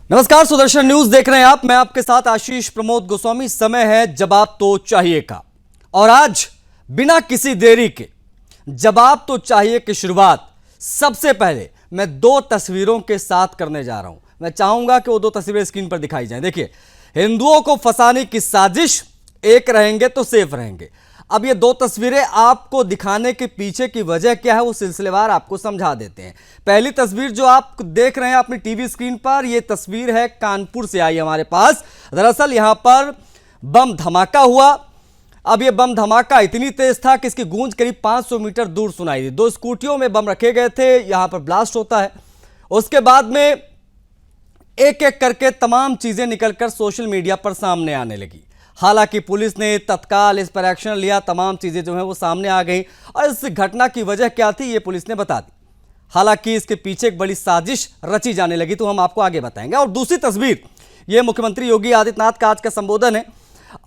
नमस्कार, सुदर्शन न्यूज देख रहे हैं आप। मैं आपके साथ आशीष प्रमोद गोस्वामी। समय है जवाब तो चाहिए का, और आज बिना किसी देरी के जवाब तो चाहिए की शुरुआत सबसे पहले मैं दो तस्वीरों के साथ करने जा रहा हूं। मैं चाहूंगा कि वो दो तस्वीरें स्क्रीन पर दिखाई जाएं। देखिए, हिंदुओं को फंसाने की साजिश, एक रहेंगे तो सेफ रहेंगे। अब ये दो तस्वीरें आपको दिखाने के पीछे की वजह क्या है वो सिलसिलेवार आपको समझा देते हैं। पहली तस्वीर जो आप देख रहे हैं अपनी टीवी स्क्रीन पर, यह तस्वीर है कानपुर से आई हमारे पास। दरअसल यहां पर बम धमाका हुआ। अब यह बम धमाका इतनी तेज था कि इसकी गूंज करीब 500 मीटर दूर सुनाई दी। दो स्कूटियों में बम रखे गए थे, यहां पर ब्लास्ट होता है। उसके बाद में एक एक करके तमाम चीजें निकलकर सोशल मीडिया पर सामने आने लगी। हालांकि पुलिस ने तत्काल इस पर एक्शन लिया, तमाम चीजें जो है वो सामने आ गई, और इस घटना की वजह क्या थी ये पुलिस ने बता दी। हालांकि इसके पीछे एक बड़ी साजिश रची जाने लगी, तो हम आपको आगे बताएंगे। और दूसरी तस्वीर, ये मुख्यमंत्री योगी आदित्यनाथ का आज का संबोधन है,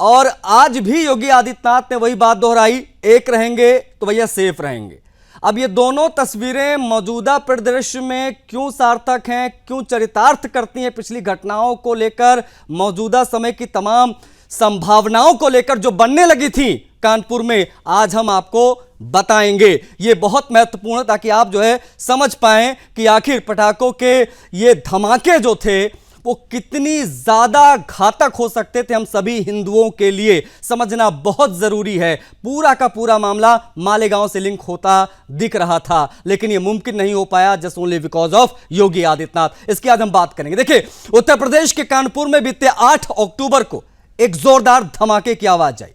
और आज भी योगी आदित्यनाथ ने वही बात दोहराई, एक रहेंगे तो भैया सेफ रहेंगे। अब ये दोनों तस्वीरें मौजूदा परिदृश्य में क्यों सार्थक हैं, क्यों चरितार्थ करती हैं पिछली घटनाओं को लेकर, मौजूदा समय की तमाम संभावनाओं को लेकर जो बनने लगी थी कानपुर में, आज हम आपको बताएंगे। ये बहुत महत्वपूर्ण, ताकि आप जो है समझ पाएं कि आखिर पटाखों के ये धमाके जो थे वो कितनी ज्यादा घातक हो सकते थे हम सभी हिंदुओं के लिए। समझना बहुत जरूरी है। पूरा का पूरा मामला मालेगांव से लिंक होता दिख रहा था, लेकिन यह मुमकिन नहीं हो पाया just only because of Yogi Adityanath. इसकी आज हम बात करेंगे। देखिए, उत्तर प्रदेश के कानपुर में बीते 8 अक्टूबर को एक जोरदार धमाके की आवाज आई।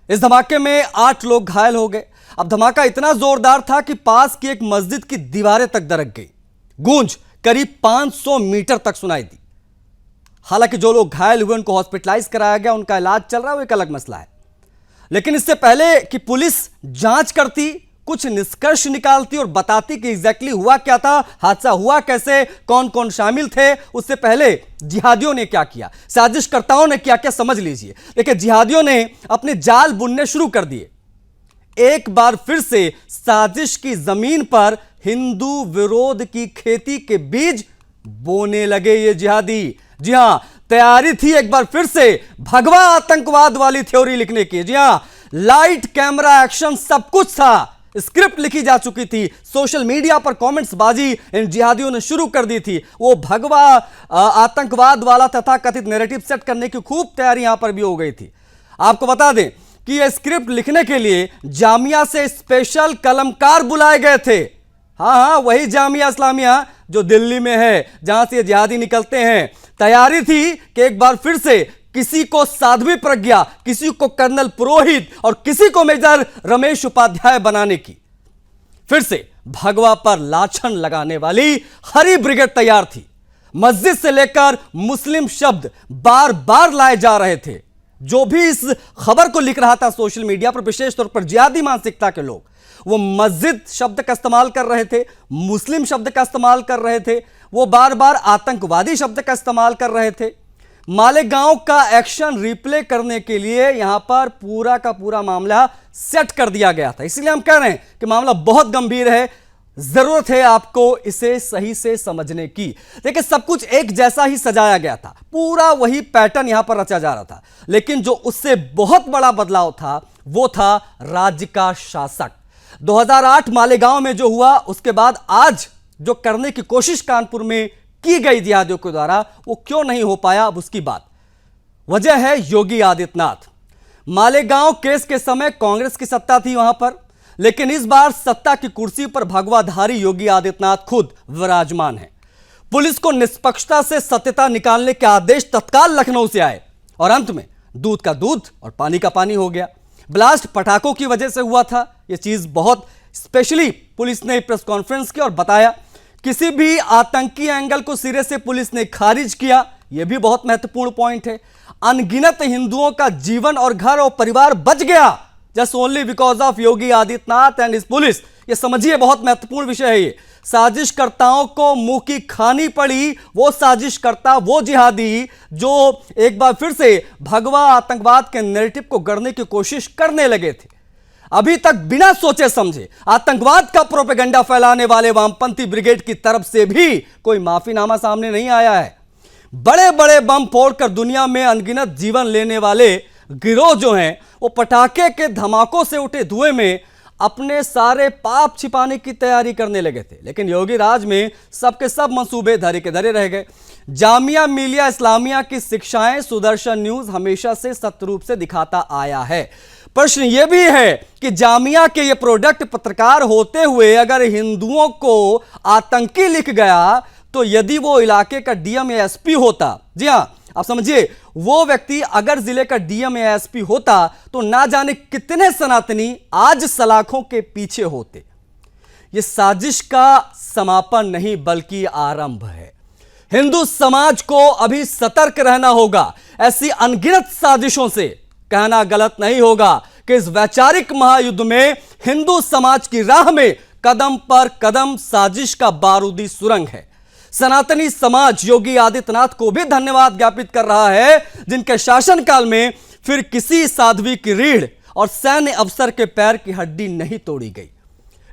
इस धमाके में 8 लोग घायल हो गए। अब धमाका इतना जोरदार था कि पास की एक मस्जिद की दीवारें तक दरक गई। गूंज करीब 500 मीटर तक सुनाई दी। हालांकि जो लोग घायल हुए उनको हॉस्पिटलाइज कराया गया, उनका इलाज चल रहा है, वो एक अलग मसला है। लेकिन इससे पहले कि पुलिस जांच करती, कुछ निष्कर्ष निकालती और बताती कि एग्जैक्टली हुआ क्या था, हादसा हुआ कैसे, कौन कौन शामिल थे, उससे पहले जिहादियों ने क्या किया, साजिशकर्ताओं ने क्या क्या, समझ लीजिए। देखिए, जिहादियों ने अपने जाल बुनने शुरू कर दिए। एक बार फिर से साजिश की जमीन पर हिंदू विरोध की खेती के बीज बोने लगे ये जिहादी। जी हां, तैयारी थी एक बार फिर से भगवा आतंकवाद वाली थ्योरी लिखने की। जी हां, लाइट कैमरा एक्शन सब कुछ था, स्क्रिप्ट लिखी जा चुकी थी। सोशल मीडिया पर कमेंट्स बाजी इन जिहादियों ने शुरू कर दी थी। वो भगवा आतंकवाद वाला तथा कथित नैरेटिव सेट करने की खूब तैयारी यहां पर भी हो गई थी। आपको बता दें कि यह स्क्रिप्ट लिखने के लिए जामिया से स्पेशल कलमकार बुलाए गए थे। हाँ, वही जामिया इस्लामिया जो दिल्ली में है, जहां से जिहादी निकलते हैं। तैयारी थी कि एक बार फिर से किसी को साध्वी प्रज्ञा, किसी को कर्नल पुरोहित और किसी को मेजर रमेश उपाध्याय बनाने की। फिर से भगवा पर लाछन लगाने वाली हरी ब्रिगेड तैयार थी। मस्जिद से लेकर मुस्लिम शब्द बार बार लाए जा रहे थे। जो भी इस खबर को लिख रहा था सोशल मीडिया पर, विशेष तौर पर जिहादी मानसिकता के लोग, वो मस्जिद शब्द का इस्तेमाल कर रहे थे, मुस्लिम शब्द का इस्तेमाल कर रहे थे, वो बार बार आतंकवादी शब्द का इस्तेमाल कर रहे थे। मालेगांव का एक्शन रिप्ले करने के लिए यहां पर पूरा का पूरा मामला सेट कर दिया गया था। इसलिए हम कह रहे हैं कि मामला बहुत गंभीर है, जरूरत है आपको इसे सही से समझने की। देखिए, सब कुछ एक जैसा ही सजाया गया था, पूरा वही पैटर्न यहां पर रचा जा रहा था, लेकिन जो उससे बहुत बड़ा बदलाव था वो था राज्य का शासक। 2008 मालेगांव में जो हुआ, उसके बाद आज जो करने की कोशिश कानपुर में की गई जिहादियों के द्वारा, वो क्यों नहीं हो पाया, अब उसकी बात। वजह है योगी आदित्यनाथ। मालेगांव केस के समय कांग्रेस की सत्ता थी वहां पर, लेकिन इस बार सत्ता की कुर्सी पर भगवाधारी योगी आदित्यनाथ खुद विराजमान है। पुलिस को निष्पक्षता से सत्यता निकालने के आदेश तत्काल लखनऊ से आए, और अंत में दूध का दूध और पानी का पानी हो गया। ब्लास्ट पटाखों की वजह से हुआ था, यह चीज बहुत स्पेशली पुलिस ने प्रेस कॉन्फ्रेंस की और बताया। किसी भी आतंकी एंगल को सिरे से पुलिस ने खारिज किया, यह भी बहुत महत्वपूर्ण पॉइंट है। अनगिनत हिंदुओं का जीवन और घर और परिवार बच गया just only because of Yogi Adityanath and his police. यह समझिए, बहुत महत्वपूर्ण विषय है ये। साजिशकर्ताओं को मुंह की खानी पड़ी, वो साजिशकर्ता, वो जिहादी जो एक बार फिर से भगवा आतंकवाद के नैरेटिव को गढ़ने की कोशिश करने लगे थे। अभी तक बिना सोचे समझे आतंकवाद का प्रोपेगेंडा फैलाने वाले वामपंथी ब्रिगेड की तरफ से भी कोई माफीनामा सामने नहीं आया है। बड़े बड़े बम फोड़कर दुनिया में अनगिनत जीवन लेने वाले गिरोह जो हैं वो पटाखे के धमाकों से उठे धुएं में अपने सारे पाप छिपाने की तैयारी करने लगे थे। लेकिन योगी राज में सबके सब मंसूबे धरे के धरे रह गए। जामिया मिलिया इस्लामिया की शिक्षाएं सुदर्शन न्यूज हमेशा से सत्य रूप से दिखाता आया है। प्रश्न यह भी है कि जामिया के ये प्रोडक्ट पत्रकार होते हुए अगर हिंदुओं को आतंकी लिख गया तो यदि वो इलाके का डीएम या एसपी होता, जी हां आप समझिए, वो व्यक्ति अगर जिले का डीएम या एसपी होता तो ना जाने कितने सनातनी आज सलाखों के पीछे होते। ये साजिश का समापन नहीं बल्कि आरंभ है। हिंदू समाज को अभी सतर्क रहना होगा। ऐसी अनगिनत साजिशों से कहना गलत नहीं होगा कि इस वैचारिक महायुद्ध में हिंदू समाज की राह में कदम पर कदम साजिश का बारूदी सुरंग है। सनातनी समाज योगी आदित्यनाथ को भी धन्यवाद ज्ञापित कर रहा है, जिनके शासनकाल में फिर किसी साध्वी की रीढ़ और सैन्य अफसर के पैर की हड्डी नहीं तोड़ी गई।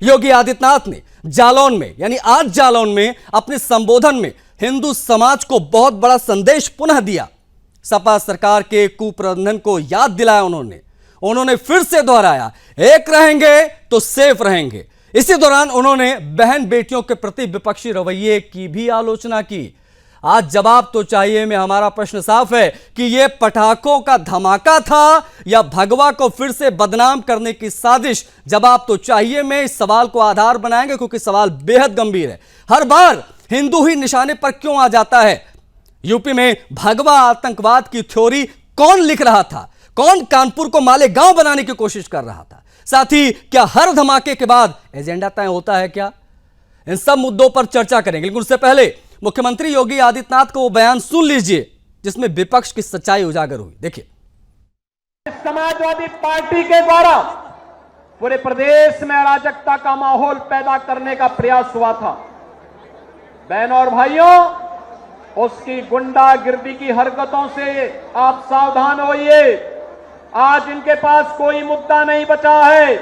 योगी आदित्यनाथ ने जालौन में, यानी आज जालौन में अपने संबोधन में हिंदू समाज को बहुत बड़ा संदेश पुनः दिया। सपा सरकार के कुप्रबंधन को याद दिलाया उन्होंने फिर से दोहराया, एक रहेंगे तो सेफ रहेंगे। इसी दौरान उन्होंने बहन बेटियों के प्रति विपक्षी रवैये की भी आलोचना की। आज जवाब तो चाहिए में हमारा प्रश्न साफ है कि यह पटाखों का धमाका था या भगवा को फिर से बदनाम करने की साजिश। जवाब तो चाहिए में इस सवाल को आधार बनाएंगे क्योंकि सवाल बेहद गंभीर है। हर बार हिंदू ही निशाने पर क्यों आ जाता है? यूपी में भगवा आतंकवाद की थ्योरी कौन लिख रहा था? कौन कानपुर को मालेगांव बनाने की कोशिश कर रहा था? साथ ही क्या हर धमाके के बाद एजेंडा तय होता है क्या? इन सब मुद्दों पर चर्चा करेंगे, लेकिन उससे पहले मुख्यमंत्री योगी आदित्यनाथ का वो बयान सुन लीजिए जिसमें विपक्ष की सच्चाई उजागर हुई। देखिए, समाजवादी पार्टी के द्वारा पूरे प्रदेश में अराजकता का माहौल पैदा करने का प्रयास हुआ था। बहनों और भाइयों, उसकी गुंडागिर्दी की हरकतों से आप सावधान होइए। आज इनके पास कोई मुद्दा नहीं बचा है,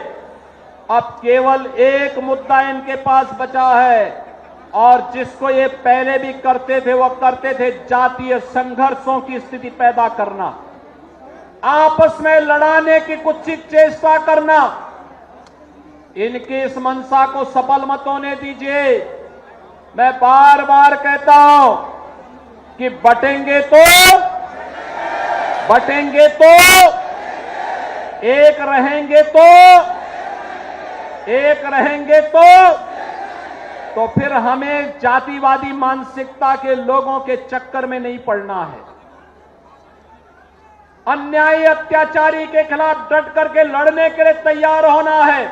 अब केवल एक मुद्दा इनके पास बचा है, और जिसको ये पहले भी करते थे, वो करते थे जातीय संघर्षों की स्थिति पैदा करना, आपस में लड़ाने की कुत्सित चेष्टा करना। इनकी इस मंशा को सफल मत होने दीजिए। मैं बार बार कहता हूं कि बटेंगे तो एक रहेंगे तो फिर हमें जातिवादी मानसिकता के लोगों के चक्कर में नहीं पड़ना है। अन्यायी अत्याचारी के खिलाफ डट करके लड़ने के लिए तैयार होना है।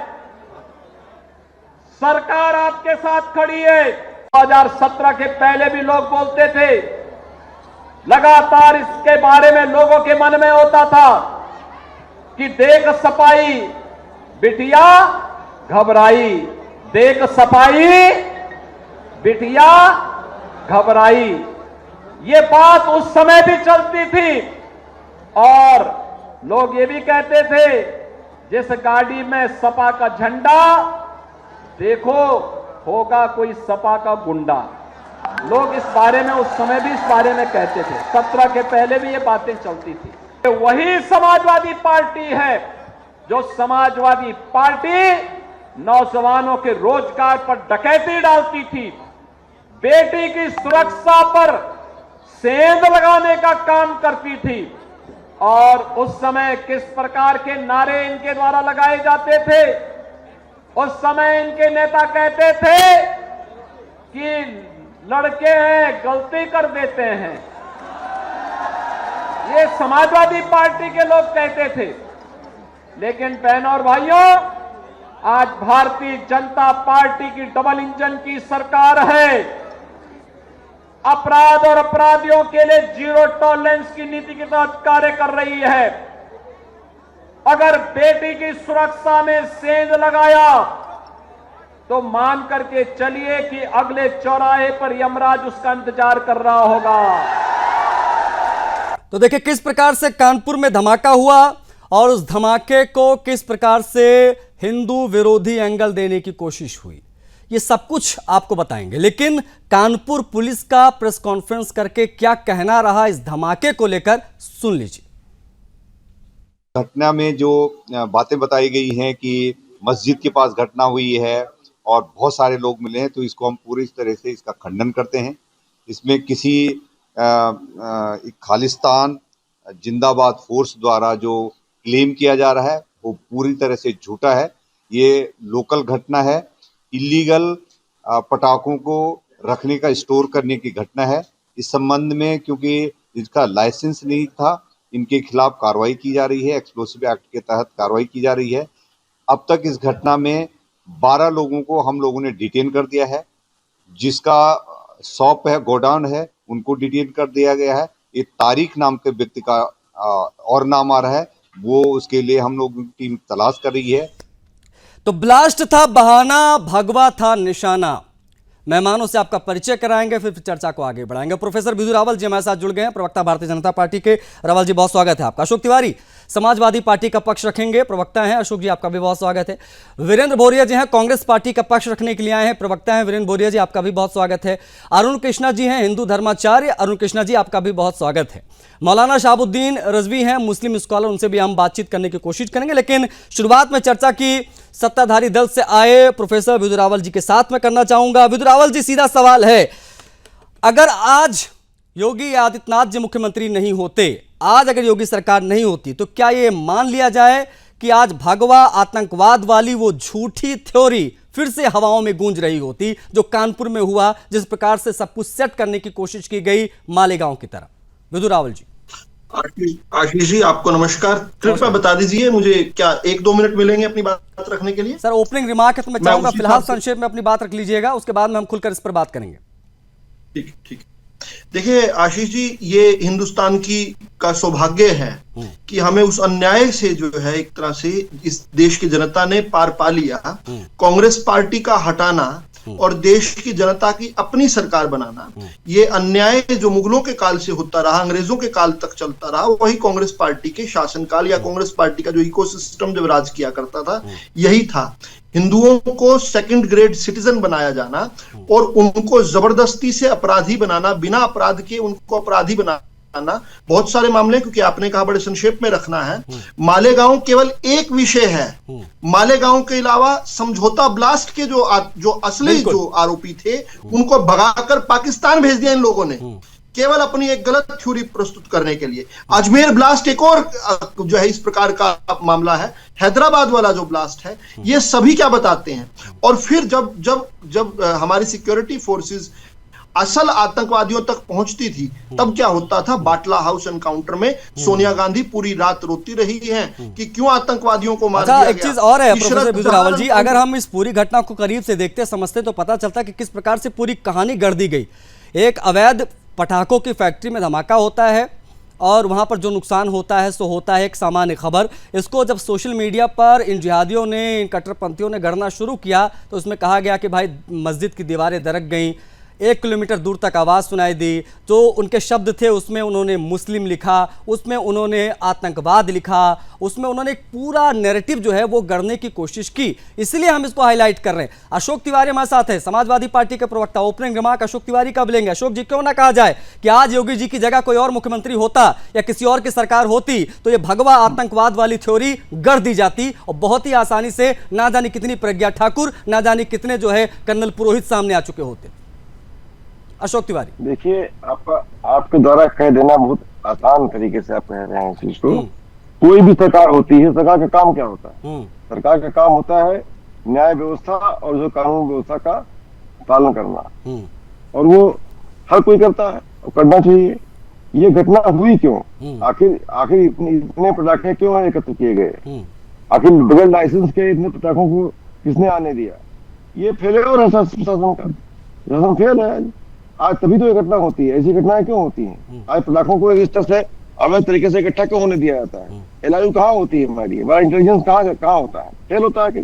सरकार आपके साथ खड़ी है। 2017 के पहले भी लोग बोलते थे, लगातार इसके बारे में लोगों के मन में होता था कि देख सपाई बिटिया घबराई, देख सपाई बिटिया घबराई। ये बात उस समय भी चलती थी, और लोग ये भी कहते थे जिस गाड़ी में सपा का झंडा देखो होगा कोई सपा का गुंडा। लोग इस बारे में उस समय भी इस बारे में कहते थे। 17 के पहले भी ये बातें चलती थी। वही समाजवादी पार्टी है जो समाजवादी पार्टी नौजवानों के रोजगार पर डकैती डालती थी, बेटी की सुरक्षा पर सेंध लगाने का काम करती थी। और उस समय किस प्रकार के नारे इनके द्वारा लगाए जाते थे? उस समय इनके नेता कहते थे कि लड़के हैं गलती कर देते हैं। ये समाजवादी पार्टी के लोग कहते थे। लेकिन बहनों और भाइयों, आज भारतीय जनता पार्टी की डबल इंजन की सरकार है। अपराध और अपराधियों के लिए जीरो टॉलरेंस की नीति के तहत कार्य कर रही है। अगर बेटी की सुरक्षा में सेंध लगाया तो मान करके चलिए कि अगले चौराहे पर यमराज उसका इंतजार कर रहा होगा। तो देखिए किस प्रकार से कानपुर में धमाका हुआ और उस धमाके को किस प्रकार से हिंदू विरोधी एंगल देने की कोशिश हुई। ये सब कुछ आपको बताएंगे, लेकिन कानपुर पुलिस का प्रेस कॉन्फ्रेंस करके क्या कहना रहा इस धमाके को लेकर सुन लीजिए। घटना में जो बातें बताई गई हैं कि मस्जिद के पास घटना हुई है और बहुत सारे लोग मिले हैं, तो इसको हम पूरी तरह से इसका खंडन करते हैं। इसमें किसी खालिस्तान जिंदाबाद फोर्स द्वारा जो क्लेम किया जा रहा है वो पूरी तरह से झूठा है। ये लोकल घटना है, इलीगल पटाखों को रखने का स्टोर करने की घटना है। इस संबंध में क्योंकि इसका लाइसेंस नहीं था, इनके खिलाफ कार्रवाई की जा रही है, एक्सप्लोसिव एक्ट के तहत कार्रवाई की जा रही है। अब तक इस घटना में 12 लोगों को हम लोगों ने डिटेन कर दिया है। जिसका शॉप है, गोडाउन है, उनको डिटेन कर दिया गया है। ये तारीख नाम के व्यक्ति का और नाम आ रहा है, वो उसके लिए हम लोग की टीम तलाश कर रही है। तो ब्लास्ट था बहाना, भगवा था निशाना। मेहमानों से आपका परिचय कराएंगे, फिर चर्चा को आगे बढ़ाएंगे। प्रोफेसर विधु रावल जी हमारे साथ जुड़ गए हैं, प्रवक्ता भारतीय जनता पार्टी के। रावल जी बहुत स्वागत है आपका। अशोक तिवारी समाजवादी पार्टी का पक्ष रखेंगे, प्रवक्ता हैं। अशोक जी आपका भी बहुत स्वागत है। वीरेंद्र भोरिया जी हैं, कांग्रेस पार्टी का पक्ष रखने के लिए आए हैं, प्रवक्ता हैं। वीरेंद्र भोरिया जी आपका भी बहुत स्वागत है। अरुण कृष्णा जी हैं, हिंदू धर्माचार्य। अरुण कृष्णा जी आपका भी बहुत स्वागत है। मौलाना शहाबुद्दीन रजवी हैं, मुस्लिम स्कॉलर, उनसे भी हम बातचीत करने की कोशिश करेंगे, लेकिन शुरुआत में चर्चा की सत्ताधारी दल से आए प्रोफेसर विधु रावल जी के साथ में करना चाहूंगा। विधु रावल जी, सीधा सवाल है, अगर आज योगी आदित्यनाथ जी मुख्यमंत्री नहीं होते, आज अगर योगी सरकार नहीं होती, तो क्या ये मान लिया जाए कि आज भगवा आतंकवाद वाली वो झूठी थ्योरी फिर से हवाओं में गूंज रही होती, जो कानपुर में हुआ, जिस प्रकार से सब कुछ सेट करने की कोशिश की गई मालेगांव की तरह? विधु रावल जी। आशीष जी आपको नमस्कार। कृपया बता दीजिए मुझे, क्या 1-2 मिनट मिलेंगे अपनी बात रखने के लिए? सर ओपनिंग रिमार्क है तो मैं चाहूंगा फिलहाल संक्षेप में अपनी बात रख लीजिएगा, उसके बाद में हम खुलकर इस पर बात करेंगे। ठीक ठीक। देखिए आशीष जी, ये हिंदुस्तान का सौभाग्य है कि हमें उस अन्याय से जो है एक तरह से इस देश की जनता ने पार पा लिया। कांग्रेस पार्टी का हटाना और देश की जनता की अपनी सरकार बनाना, ये अन्याय जो मुगलों के काल से होता रहा, अंग्रेजों के काल तक चलता रहा, वही कांग्रेस पार्टी के शासनकाल या कांग्रेस पार्टी का जो इकोसिस्टम जब राज किया करता था, यही था। हिंदुओं को सेकंड ग्रेड सिटीजन बनाया जाना और उनको जबरदस्ती से अपराधी बनाना, बिना अपराध के उनको अपराधी बनाना, बहुत सारे मामले, क्योंकि आपने कहा बड़े संक्षेप में रखना है। मालेगांव केवल एक विषय है। मालेगांव के अलावा समझौता ब्लास्ट के जो असली जो आरोपी थे, उनको भगाकर पाकिस्तान भेज दिया इन लोगों ने, केवल अपनी एक गलत थ्योरी प्रस्तुत करने के लिए। अजमेर ब्लास्ट एक और जो है इस प्रकार का मामला है। हैदराबाद वाला जो ब्लास्ट है, ये सभी क्या बताते हैं। और फिर जब हमारी सिक्योरिटी फोर्सेस असल आतंकवादियों तक पहुंचती थी, तब क्या होता था? बाटला हाउस एनकाउंटर में सोनिया गांधी पूरी रात रोती रही हैं कि क्यों आतंकवादियों को मार दिया गया। एक चीज और है प्रोफेसर विधु रावल जी, अगर हम इस पूरी घटना को करीब से देखते समझते तो पता चलता कि किस प्रकार से पूरी कहानी गढ़ दी गई। एक अवैध पटाखों की फैक्ट्री में धमाका होता है और वहाँ पर जो नुकसान होता है सो होता है एक सामान्य खबर। इसको जब सोशल मीडिया पर इन जिहादियों ने, इन कट्टरपंथियों ने गढ़ना शुरू किया, तो उसमें कहा गया कि भाई मस्जिद की दीवारें दरक गईं, 1 किलोमीटर दूर तक आवाज़ सुनाई दी। जो उनके शब्द थे उसमें उन्होंने मुस्लिम लिखा, उसमें उन्होंने आतंकवाद लिखा, उसमें उन्होंने एक पूरा नैरेटिव जो है वो गढ़ने की कोशिश की। इसलिए हम इसको हाईलाइट कर रहे हैं। अशोक तिवारी हमारे साथ है, समाजवादी पार्टी के प्रवक्ता। ओपनिंग रिमार्क अशोक तिवारी का लेंगे। अशोक जी, क्यों ना कहा जाए कि आज योगी जी की जगह कोई और मुख्यमंत्री होता या किसी और की सरकार होती तो ये भगवा आतंकवाद वाली थ्योरी गढ़ दी जाती और बहुत ही आसानी से ना जाने कितनी प्रज्ञा ठाकुर, ना जाने कितने जो है कर्नल पुरोहित सामने आ चुके होते। अशोक तिवारी, देखिए, आपके द्वारा कह देना बहुत आसान तरीके से आप कह रहे हैं इस चीज को। कोई भी सरकार होती है, सरकार का काम क्या होता है? सरकार का काम होता है न्याय व्यवस्था और जो कानून व्यवस्था का पालन करना, और वो हर कोई करता है और करना चाहिए। ये घटना हुई क्यों? आखिर इतने पटाखे क्यों एकत्र किए गए? आखिर बगैर लाइसेंस के इतने पटाखों को किसने आने दिया? ये फेलियर है शासन का, शासन फेल है। आज तभी तो ये घटना होती है। ऐसी घटनाएं क्यों होती हैं? आज पटाखों को इस तरह से अवैध तरीके से इकट्ठा क्यों होने दिया जाता है? एलआईयू कहाँ होती है हमारी? हमारा इंटेलिजेंस कहाँ होता है? फेल होता है। कि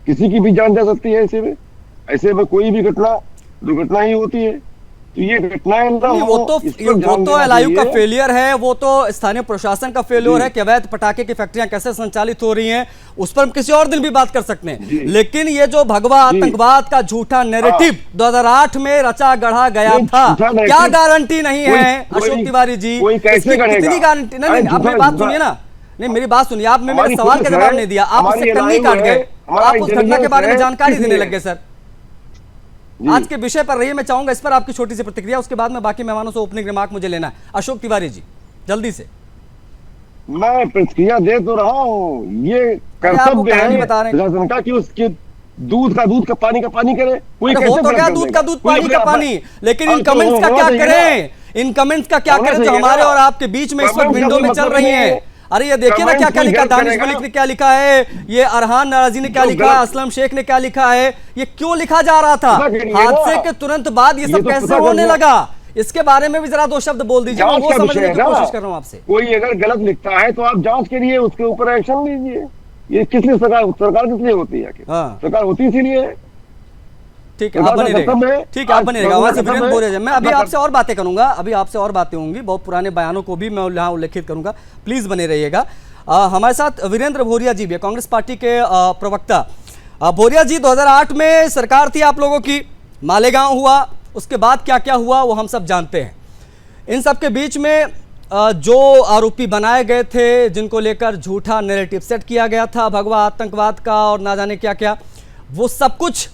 किसी की भी जान जा सकती है ऐसे में कोई भी घटना दुर्घटना ही होती है। तो ये घटनाएं ना नहीं, हो, इस पर ध्यान वो तो देना एलआईयू का चाहिए। फेलियर है, वो तो स्थानीय प्रशासन का फेलियर है कि अवैध पटाखे की फैक्ट्रियां कैसे संचालित हो रही हैं, उस पर हम किसी और दिन भी बात कर सकते हैं। लेकिन ये जो भगवा आतंकवाद का झूठा नैरेटिव 2008 में रचा गढ़ा गया था, क्या गारंटी नहीं है अशोक तिवारी जी? कितनी गारंटी? नहीं, आप मेरी बात सुनिए ना, नहीं मेरी बात सुनिए, आपने मेरे सवाल का जवाब नहीं दिया, आप उससे कन्नी काट गए, आप उस घटना के बारे में जानकारी देने लग गए। सर आज के विषय पर रहिए, मैं चाहूंगा इस पर आपकी छोटी सी प्रतिक्रिया, उसके बाद में बाकी मेहमानों से ओपनिंग रिमार्क मुझे लेना है। अशोक तिवारी जी जल्दी से। मैं प्रतिक्रिया दे तो रहा हूँ, ये कर्तव्य है प्रशासन का कि उसके दूध का पानी का पानी करे। कोई हो तो गया दूध का दूध पानी का पानी, लेकिन इन कमेंट्स का क्या करें? इन कमेंट्स का क्या करें जो हमारे और आपके बीच में इस वक्त विंडो में चल रही हैं? अरे ये देखिए ना क्या क्या लिखा, दानिश मलिक ने क्या लिखा है, ये अरहान नाराजी ने क्या लिखा है, असलम शेख ने क्या लिखा है, ये क्यों लिखा जा रहा था? हादसे के तुरंत बाद ये सब कैसे होने लगा? इसके बारे में भी जरा दो शब्द बोल दीजिए, मैं वो समझने की कोशिश कर रहा हूं आपसे। कोई अगर गलत लिखता है तो आप जांच करिए, उसके ऊपर एक्शन लीजिए। ये किस लिए सरकार किस लिए होती है? सरकार होती इसीलिए। ठीक है, आप बने रहेगा, ठीक है, आप बने रहेगा। वहां से वीरेंद्र भोरिया, मैं अभी आपसे और बातें करूंगा, अभी आपसे और बातें होंगी, बहुत पुराने बयानों को भी मैं यहाँ उल्लेखित करूंगा, प्लीज बने रहिएगा। हमारे साथ वीरेंद्र भोरिया जी भी, कांग्रेस पार्टी के प्रवक्ता। भोरिया जी, 2008 में सरकार थी आप लोगों की, मालेगांव हुआ, उसके बाद क्या क्या हुआ वो हम सब जानते हैं। इन सब के बीच में जो आरोपी बनाए गए थे, जिनको लेकर झूठा नैरेटिव सेट किया गया था भगवा आतंकवाद का और ना जाने क्या क्या, वो सब कुछ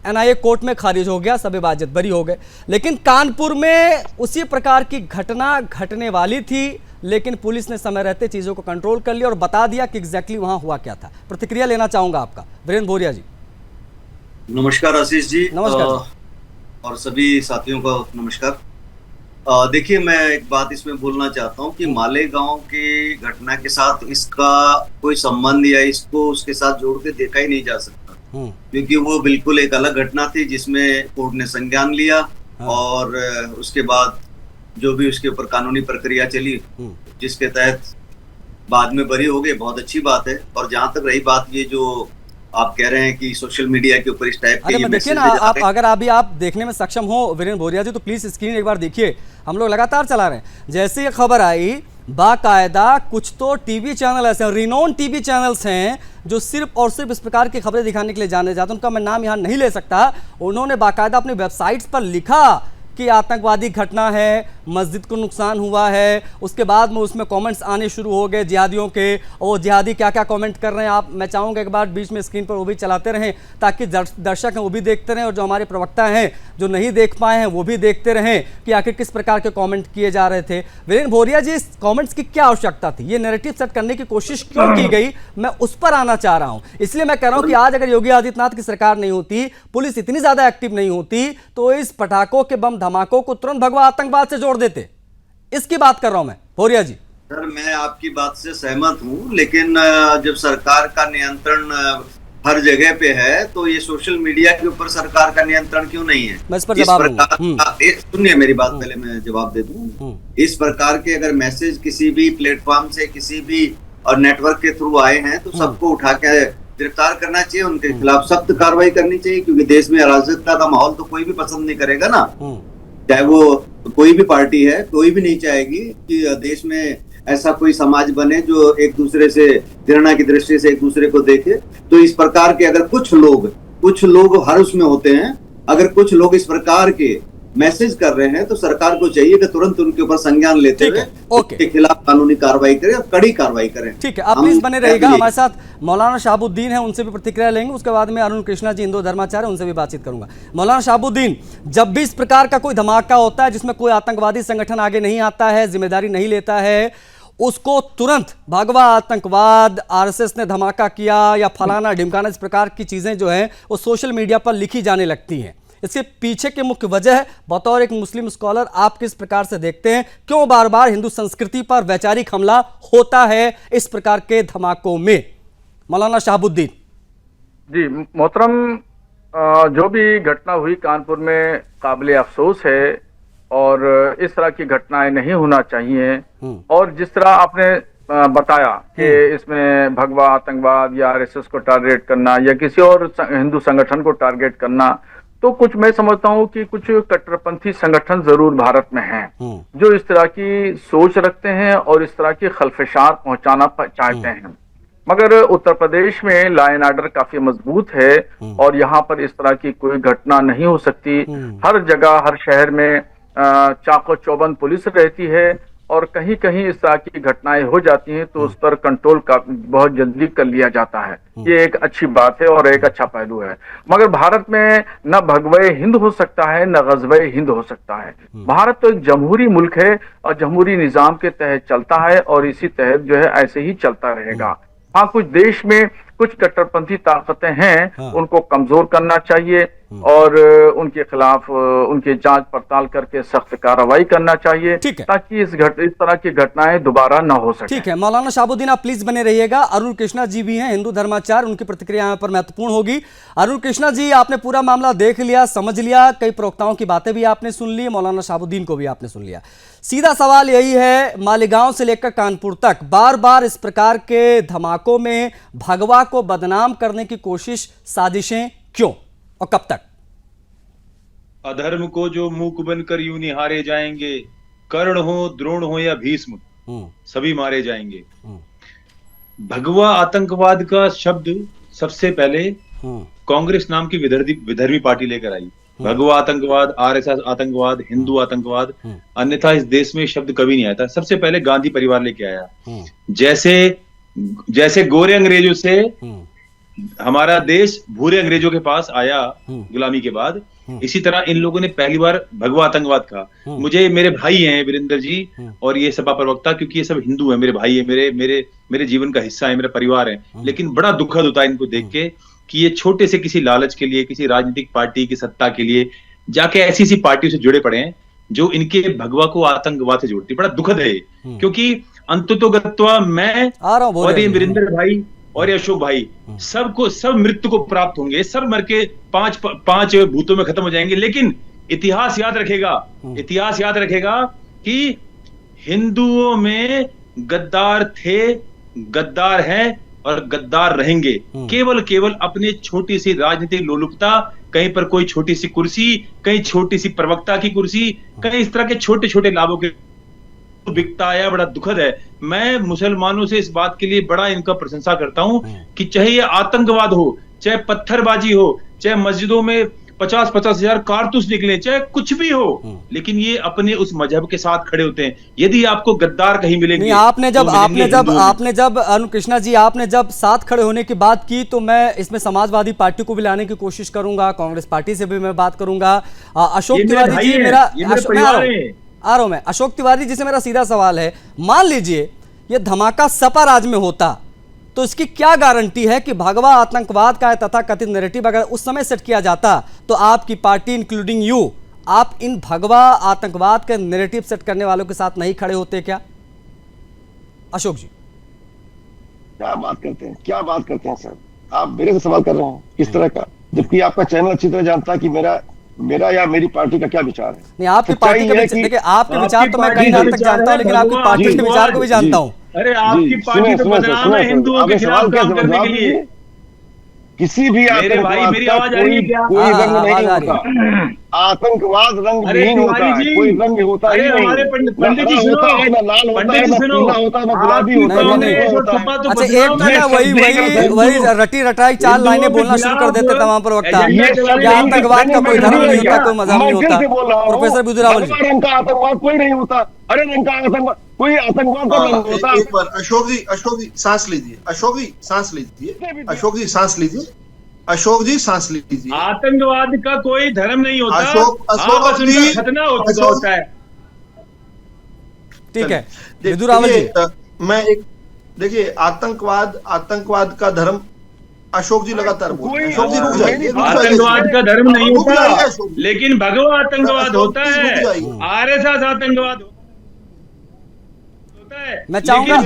एनआईए कोर्ट में खारिज हो गया, सब इबाजत बरी हो गए। लेकिन कानपुर में उसी प्रकार की घटना घटने वाली थी, लेकिन पुलिस ने समय रहते चीजों को कंट्रोल कर लिया और बता दिया कि एग्जैक्टली वहां हुआ क्या था। प्रतिक्रिया लेना चाहूंगा आपका, वीरेंद्र भोरिया जी। नमस्कार आशीष जी। नमस्कार और सभी साथियों को नमस्कार। देखिए, मैं एक बात इसमें बोलना चाहता हूं कि मालेगांव की घटना के साथ इसका कोई संबंध या इसको उसके साथ जोड़ के देखा ही नहीं जा सकता, क्योंकि वो बिल्कुल एक अलग घटना थी जिसमें कोर्ट ने संज्ञान लिया और उसके बाद जो भी उसके ऊपर कानूनी प्रक्रिया चली, जिसके तहत बाद में बरी हो गए, बहुत अच्छी बात है। और जहां तक रही बात ये जो आप कह रहे हैं कि सोशल मीडिया के ऊपर इस टाइप के देखिए ना, आप अगर अभी आप देखने में सक्षम हो वीरेंद्र भोरिया जी, तो प्लीज स्क्रीन एक बार देखिए, हम लोग लगातार चला रहे हैं। जैसे ये खबर आई, बाकायदा कुछ तो टीवी चैनल ऐसे हैं, रिनोन टीवी चैनल्स हैं जो सिर्फ और सिर्फ इस प्रकार की खबरें दिखाने के लिए जाने जाते हैं, उनका मैं नाम यहाँ नहीं ले सकता। उन्होंने बाकायदा अपनी वेबसाइट्स पर लिखा कि आतंकवादी घटना है, मस्जिद को नुकसान हुआ है। उसके बाद में उसमें कमेंट्स आने शुरू हो गए जिहादियों के, और जिहादी क्या क्या कमेंट कर रहे हैं आप, मैं चाहूँगा एक बार बीच में स्क्रीन पर वो भी चलाते रहें ताकि दर्शक हैं वो भी देखते रहें और जो हमारे प्रवक्ता हैं जो नहीं देख पाए हैं वो भी देखते रहें कि आखिर किस प्रकार के कॉमेंट किए जा रहे थे। वीरेंद्र भोरिया जी, इस कॉमेंट्स की क्या आवश्यकता थी? ये नैरेटिव सेट करने की कोशिश क्यों की गई, मैं उस पर आना चाह रहा हूँ। इसलिए मैं कह रहा हूँ कि आज अगर योगी आदित्यनाथ की सरकार नहीं होती, पुलिस इतनी ज्यादा एक्टिव नहीं होती, तो इस पटाखों के बम धमाकों को तुरंत भगवा आतंकवाद से जोड़ देते। इसकी बात कर रहा हूं मैं भोरिया जी। सर, मैं आपकी बात से सहमत हूं, लेकिन जब सरकार का नियंत्रण हर जगह पे है तो ये सोशल मीडिया के ऊपर सरकार का नियंत्रण क्यों नहीं है? मैं इस पर जवाब दूंगा। सुनिए मेरी बात, पहले मैं जवाब दे दूं। इस प्रकार के अगर मैसेज किसी भी प्लेटफॉर्म से, किसी भी और नेटवर्क के थ्रू आए हैं तो सबको उठा के गिरफ्तार करना चाहिए, उनके खिलाफ सख्त कार्रवाई करनी चाहिए, क्योंकि देश में अराजकता का माहौल तो कोई भी पसंद नहीं करेगा ना, चाहे वो कोई भी पार्टी है, कोई भी नहीं चाहेगी कि देश में ऐसा कोई समाज बने जो एक दूसरे से घृणा की दृष्टि से एक दूसरे को देखे। तो इस प्रकार के अगर कुछ लोग हर उसमें होते हैं, अगर कुछ लोग इस प्रकार के मैसेज कर रहे हैं तो सरकार को चाहिए कि तुरंत उनके ऊपर संज्ञान लेते हुए उनके खिलाफ कानूनी कार्रवाई करें और कड़ी कार्रवाई करें। ठीक है, आप प्लीज बने रहिएगा। हमारे साथ मौलाना शहाबुद्दीन है, उनसे भी प्रतिक्रिया लेंगे। उसके बाद में अरुण कृष्णा जी, हिंदू धर्माचार्य, उनसे भी बातचीत करूंगा। मौलाना शहाबुद्दीन, जब भी इस प्रकार का कोई धमाका होता है जिसमें कोई आतंकवादी संगठन आगे नहीं आता है, जिम्मेदारी नहीं लेता है, उसको तुरंत भगवा आतंकवाद, आरएसएस ने धमाका किया या फलाना ढिमकाना, इस प्रकार की चीजें जो है वो सोशल मीडिया पर लिखी जाने लगती हैं। इसके पीछे की मुख्य वजह, बतौर एक मुस्लिम स्कॉलर आप किस प्रकार से देखते हैं, क्यों बार बार हिंदू संस्कृति पर वैचारिक हमला होता है इस प्रकार के धमाकों में? मौलाना शहाबुद्दीन जी। मोहतरम, जो भी घटना हुई कानपुर में काबिल अफसोस है और इस तरह की घटनाएं नहीं होना चाहिए। और जिस तरह आपने बताया कि इसमें भगवा आतंकवाद या आरएसएस को टारगेट करना या किसी और हिंदू संगठन को टारगेट करना, तो कुछ मैं समझता हूँ कि कुछ कट्टरपंथी संगठन जरूर भारत में हैं जो इस तरह की सोच रखते हैं और इस तरह की खलफशार पहुंचाना चाहते हैं। मगर उत्तर प्रदेश में लॉ एंड ऑर्डर काफी मजबूत है और यहाँ पर इस तरह की कोई घटना नहीं हो सकती। हर जगह हर शहर में चाको चौबंद पुलिस रहती है और कहीं कहीं इस तरह की घटनाएं हो जाती हैं तो उस पर कंट्रोल का बहुत जल्दी कर लिया जाता है। ये एक अच्छी बात है और एक अच्छा पहलू है। मगर भारत में न भगवे हिंद हो सकता है न गजवे हिंद हो सकता है। भारत तो एक जमहूरी मुल्क है और जमहूरी निजाम के तहत चलता है और इसी तहत जो है ऐसे ही चलता रहेगा। हाँ, कुछ देश में कुछ कट्टरपंथी ताकतें हैं, उनको कमजोर करना चाहिए और उनके खिलाफ उनकी जांच पड़ताल करके सख्त कार्रवाई करना चाहिए ताकि इस तरह की घटनाएं दोबारा न हो सके। ठीक है मौलाना शहाबुद्दीन, आप प्लीज बने रहिएगा। अरुण कृष्णा जी भी हैं, हिंदू धर्माचार्य, उनकी प्रतिक्रिया यहाँ पर महत्वपूर्ण होगी। अरुण कृष्णा जी, आपने पूरा मामला देख लिया, समझ लिया, कई प्रवक्ताओं की बातें भी आपने सुन ली, मौलाना शहाबुद्दीन को भी आपने सुन लिया। सीधा सवाल यही है, मालेगांव से लेकर कानपुर तक बार बार इस प्रकार के धमाकों में भगवा को बदनाम करने की कोशिश, साजिशें क्यों और कब तक? अधर्म को जो मूक बनकर यूं निहारे जाएंगे, कर्ण हो, द्रोण हो या भीष्म, सभी मारे जाएंगे। भगवा आतंकवाद का शब्द सबसे पहले कांग्रेस नाम की विधर्मी पार्टी लेकर आई। भगवा आतंकवाद, आरएसएस आतंकवाद, हिंदू आतंकवाद, अन्यथा इस देश में शब्द कभी नहीं आया था। सबसे पहले गांधी परिवार लेके आया। जैसे गोरे अंग्रेजों से हमारा देश भूरे अंग्रेजों के पास आया गुलामी के बाद, इसी तरह इन लोगों ने पहली बार भगवा आतंकवाद कहा। मुझे मेरे भाई हैं वीरेंद्र जी और ये सपा प्रवक्ता, क्योंकि ये सब हिंदू हैं, मेरे भाई है, मेरे जीवन का हिस्सा है, मेरा परिवार है। लेकिन बड़ा दुखद होता है इनको देख के कि ये छोटे से किसी लालच के लिए, किसी राजनीतिक पार्टी की सत्ता के लिए जाके ऐसी पार्टियों से जुड़े पड़े हैं जो इनके भगवा को आतंकवाद से जोड़ती है। बड़ा दुखद है क्योंकि अंततोगत्वा मैं और ये वीरेंद्र भाई और अशोक भाई सब मृत्यु को प्राप्त होंगे, सब मर के पांच भूतों में खत्म हो जाएंगे। लेकिन इतिहास याद रखेगा कि हिंदुओं में गद्दार थे, गद्दार हैं और गद्दार रहेंगे। केवल अपने छोटी सी राजनीतिक लोलुपता, कहीं पर कोई छोटी सी कुर्सी, कहीं छोटी सी प्रवक्ता की कुर्सी, कहीं इस तरह के छोटे छोटे लाभों के बिकता आया। बड़ा दुखद है। मैं मुसलमानों से इस बात के लिए बड़ा इनका प्रशंसा करता हूं कि चाहे ये आतंकवाद हो, चाहे पत्थरबाजी हो, चाहे मस्जिदों में 50-50 हजार कारतूस निकले, चाहे कुछ भी हो, लेकिन ये अपने उस मजहब के साथ खड़े होते हैं। यदि आपको गद्दार कहीं मिलेंगे, आपने जब अरुण कृष्णा जी आपने जब साथ खड़े होने की बात की तो मैं इसमें समाजवादी पार्टी को भी लाने की कोशिश करूंगा, कांग्रेस पार्टी से भी मैं बात करूंगा। अशोक तिवारी जी, अशोक तिवारी जी से मेरा सीधा सवाल है, मान लीजिए ये धमाका सपा राज में होता तो इसकी क्या गारंटी है कि भगवा आतंकवाद का तथाकथित नैरेटिव अगर उस समय सेट किया जाता तो आपकी पार्टी इंक्लूडिंग यू, आप इन भगवा आतंकवाद के नैरेटिव सेट करने वालों के साथ नहीं खड़े होते क्या? अशोक जी, क्या बात करते हैं सर, आप मेरे से सवाल कर रहे हैं इस तरह का, जबकि आपका चैनल अच्छी तरह जानता है कि मेरा या मेरी पार्टी का क्या विचार है। नहीं, आपकी पार्टी का देखिए, आपके विचार तो मैं कहीं हद तक जानता हूं, लेकिन आपकी पार्टी के विचार को भी जानता हूं। अरे आपकी पार्टी तो बदनाम है हिंदुओं के खिलाफ काम करने के लिए। किसी भी आतंकवाद मेरी आवाज आ रही है क्या? कोई रंग नहीं होता, आतंकवाद रंग विहीन होता है, कोई रंग होता ही नहीं। हमारे पंडित जी सुनो, ना लाल होता है, ना पीला होता है, ना गुलाबी होता है। अच्छा, एक मिनट, वही रटी रटाई 4 लाइनें बोलना शुरू कर देते तमाम प्रवक्ता। आतंकवाद का कोई धर्म नहीं होता, कोई मजहब नहीं होता। प्रोफेसर बुजुरावल जी, रंग का आतंकवाद कोई नहीं होता। अरे रंग का आतंकवाद, कोई आतंकवाद का रंग होता। एक बार अशोक जी सांस लीजिए, अशोक जी सांस लीजिए। आतंकवाद का कोई धर्म नहीं होता, अशोक जी खतना होता है। ठीक है विदुरावल जी, मैं एक देखिए, आतंकवाद का धर्म, अशोक जी लगातार बोल, अशोक जी रुक जाइए। आतंकवाद का धर्म नहीं होता, लेकिन भगवा आतंकवाद होता है, आरएसएस आतंकवाद होता है। मैं चाहूंगा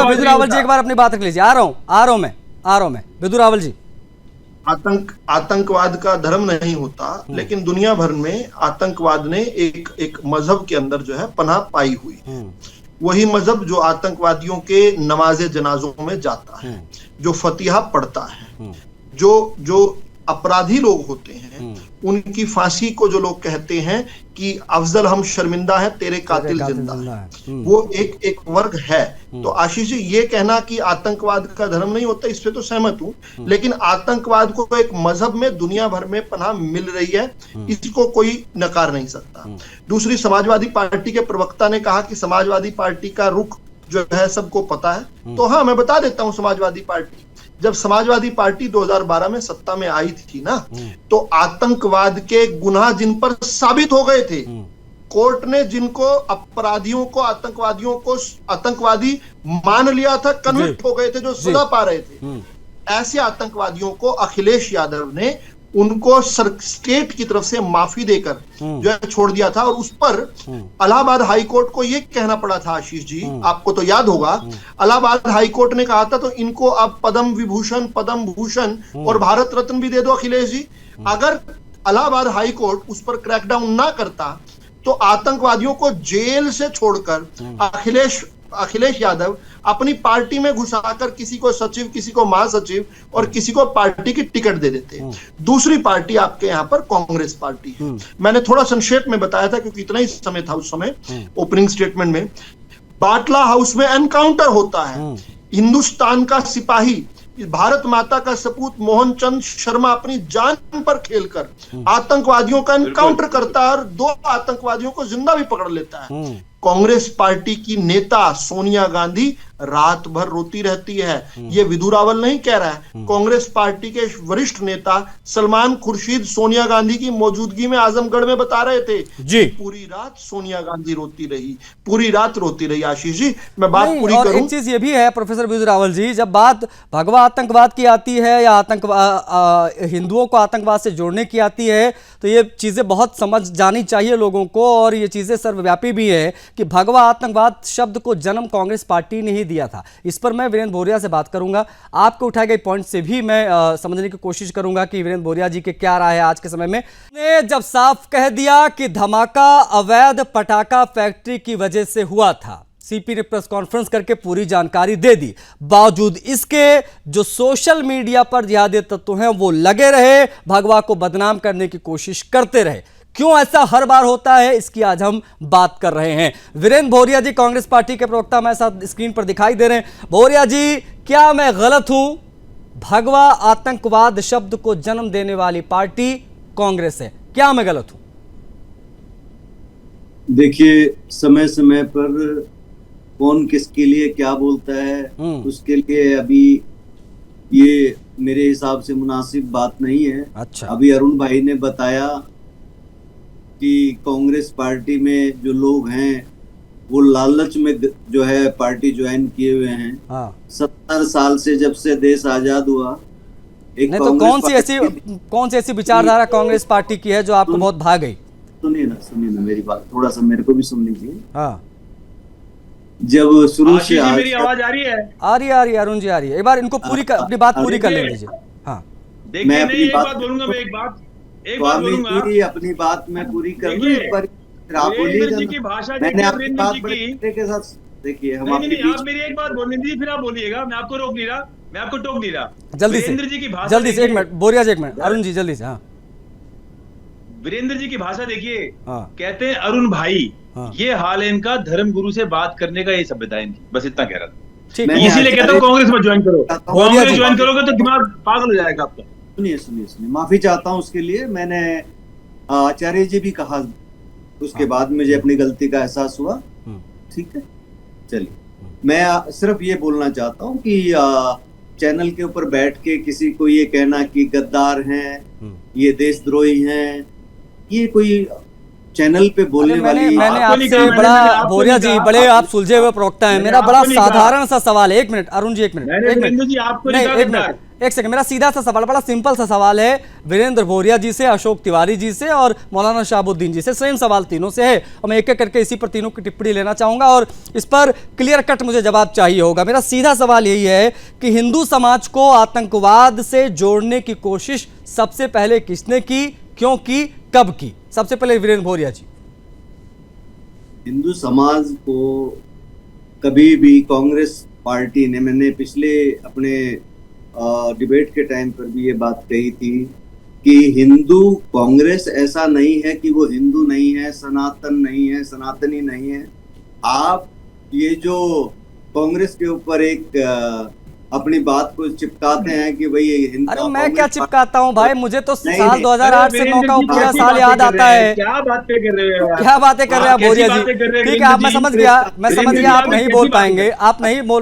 विदुरावल जी एक बार अपनी बात रख लीजिए। आ रहा हूं मैं विदुरावल जी। आतंकवाद का धर्म नहीं होता, लेकिन दुनिया भर में आतंकवाद ने एक मजहब के अंदर जो है पनाह पाई हुई है। वही मजहब जो आतंकवादियों के नमाजे जनाजों में जाता है, जो फतिहा पढ़ता है, जो अपराधी लोग होते हैं उनकी फांसी को जो लोग कहते हैं कि अफजल हम शर्मिंदा हैं तेरे कातिल जिंदा है, वो एक वर्ग है। तो आशीष जी, ये कहना कि आतंकवाद का धर्म नहीं होता, इस पे तो सहमत हूं, लेकिन आतंकवाद को एक मजहब में दुनिया भर में पनाह मिल रही है, इसको कोई नकार नहीं सकता। दूसरी, समाजवादी पार्टी के प्रवक्ता ने कहा कि समाजवादी पार्टी का रुख जो है सबको पता है, तो हाँ, मैं बता देता हूं। समाजवादी पार्टी, जब समाजवादी पार्टी 2012 में सत्ता में आई थी ना, तो आतंकवाद के गुनाह जिन पर साबित हो गए थे, कोर्ट ने जिनको अपराधियों को, आतंकवादियों को आतंकवादी मान लिया था, कन्विक्ट हो गए थे, जो सजा पा रहे थे, ऐसे आतंकवादियों को अखिलेश यादव ने उनको स्टेट की तरफ से माफी देकर जो है छोड़ दिया था। और उस पर इलाहाबाद हाई कोर्ट को यह कहना पड़ा था, आशीष जी, आपको तो याद होगा, इलाहाबाद हाई कोर्ट ने कहा था तो इनको अब पद्म विभूषण, पद्म भूषण और भारत रत्न भी दे दो अखिलेश जी। अगर इलाहाबाद हाई कोर्ट उस पर क्रैकडाउन ना करता तो आतंकवादियों को जेल से छोड़कर अखिलेश यादव अपनी पार्टी में घुसाकर किसी को सचिव, किसी को महासचिव और किसी को पार्टी की टिकट दे देते। दूसरी पार्टी आपके यहाँ पर कांग्रेस पार्टी है। मैंने थोड़ा संक्षेप में बताया था क्योंकि इतना ही समय था उस समय ओपनिंग स्टेटमेंट में। बाटला हाउस में एनकाउंटर होता है, हिंदुस्तान का सिपाही, भारत माता का सपूत मोहनचंद शर्मा अपनी जान पर खेलकर आतंकवादियों का एनकाउंटर करता है और 2 आतंकवादियों को जिंदा भी पकड़ लेता है। कांग्रेस पार्टी की नेता सोनिया गांधी रात भर रोती रहती है। ये विदुरावल नहीं कह रहा है, कांग्रेस पार्टी के वरिष्ठ नेता सलमान खुर्शीद सोनिया गांधी की मौजूदगी में आजमगढ़ में बता रहे थे जी, पूरी रात सोनिया गांधी रोती रही, पूरी रात रोती रही। आशीष जी, मैं बात पूरी करूं। एक चीज ये भी है प्रोफेसर विदुरावल जी, जब बात भगवा आतंकवाद की आती है या हिंदुओं को आतंकवाद से जोड़ने की आती है, तो ये चीजें बहुत समझ जानी चाहिए लोगों को, और ये चीजें सर्वव्यापी भी है कि भगवा आतंकवाद शब्द को जन्म कांग्रेस पार्टी ने ही दिया था। इस पर मैं वीरेंद्र भोरिया से बात करूंगा, आपको उठाए गए पॉइंट से भी मैं समझने की कोशिश करूंगा कि वीरेंद्र भोरिया जी के क्या राय है आज के समय में। ने जब साफ कह दिया कि धमाका अवैध पटाखा फैक्ट्री की वजह से हुआ था, सीपी ने प्रेस कॉन्फ्रेंस करके पूरी जानकारी दे दी, बावजूद इसके जो सोशल मीडिया पर जिहादी तत्व हैं वो लगे रहे, भगवा को बदनाम करने की कोशिश करते रहे। क्यों ऐसा हर बार होता है, इसकी आज हम बात कर रहे हैं। वीरेंद्र भोरिया जी, कांग्रेस पार्टी के प्रवक्ता, हमारे साथ स्क्रीन पर दिखाई दे रहे हैं। भोरिया जी, क्या मैं गलत हूं? भगवा आतंकवाद शब्द को जन्म देने वाली पार्टी कांग्रेस है, क्या मैं गलत हूं? देखिए, समय समय पर कौन किसके लिए क्या बोलता है, उसके लिए अभी ये मेरे हिसाब से मुनासिब बात नहीं है। अच्छा। अभी अरुण भाई ने बताया कि कांग्रेस पार्टी में जो लोग हैं वो लालच में जो है पार्टी ज्वाइन किए हुए हैं। 70 साल से जब से देश आजाद हुआ, एक नहीं तो कौन सी ऐसी विचारधारा कांग्रेस पार्टी की है जो आपको बहुत भा गई? सुनिए ना मेरी बात, थोड़ा सा मेरे को भी सुन लीजिए। हाँ, जब शुरू से मेरी आवाज आ रही है? आ रही है अरुण जी, आ रही है। एक बार इनको अपनी बात पूरी कर ले लीजिए। हाँ, मैं अपनी बात बोलूंगा, मैं एक बात बोलूंगा, अपनी बात मैं पूरी कर लूं। एक बार आप बोलिएगा, मैंने आपकी बात के साथ देखिए, हम आप मेरी एक बात बोलने दीजिए, फिर आप बोलिएगा। मैं आपको रोक नहीं रहा, मैं आपको टोक नहीं रहा। जल्दी से, जल्दी से, 1 मिनट बोरिया जी, 1 मिनट, अरुण जी जल्दी से। हाँ, वीरेंद्र जी की भाषा देखिए। कहते हैं अरुण भाई, ये हाल है इनका, धर्मगुरु से बात करने का ये सभ्यता है इनकी, बस इतना कह रहा था। इसीलिए कहता हूँ कांग्रेस में ज्वाइन करो, कांग्रेस ज्वाइन करोगे तो दिमाग पागल हो जाएगा आपका। सुनिए, माफी चाहता हूँ उसके लिए। मैंने आचार्य जी भी कहा, उसके बाद मुझे अपनी गलती का एहसास हुआ। ठीक है, चलिए, मैं सिर्फ ये बोलना चाहता हूँ कि चैनल के ऊपर बैठ के किसी को ये कहना कि गद्दार हैं, ये देशद्रोही हैं, ये कोई चैनल पे बोलने वाली। मैंने आपसे बड़ा, भोरिया जी बड़े आप सुलझे हुए प्रवक्ता हैं, मेरा बड़ा साधारण सा सवाल है। 1 मिनट अरुण जी, 1 मिनट, एक सेकंड, मेरा सीधा सा सवाल, बड़ा सिंपल सा सवाल है वीरेंद्र भोरिया जी से, अशोक तिवारी जी से और मौलाना शहाबुद्दीन जी से। सेम सवाल तीनों से है और मैं एक एक करके इसी पर तीनों की टिप्पणी लेना चाहूंगा और इस पर क्लियर कट मुझे जवाब चाहिए होगा। मेरा सीधा सवाल यही है कि हिंदू समाज को आतंकवाद से जोड़ने की कोशिश सबसे पहले किसने की, क्यों की, कब की? सबसे पहले वीरेंद्र भोरिया जी। हिंदू समाज को कभी भी कांग्रेस पार्टी ने, मैंने पिछले अपने डिबेट के टाइम पर भी ये बात कही थी कि हिंदू कांग्रेस ऐसा नहीं है कि वो हिंदू नहीं है, सनातन नहीं है, सनातनी नहीं है। आप ये जो कांग्रेस के ऊपर एक अपनी बात को चिपकाते हैं कि भाई ये हिंदू। अरे मैं क्या चिपकाता हूँ भाई, मुझे तो साल 2008 से 9 का पूरा साल याद आता है। क्या बातें कर रहे हो, क्या बातें कर रहे हैं बोरिया जी? ठीक है, आप मैं समझ गया आप नहीं बोल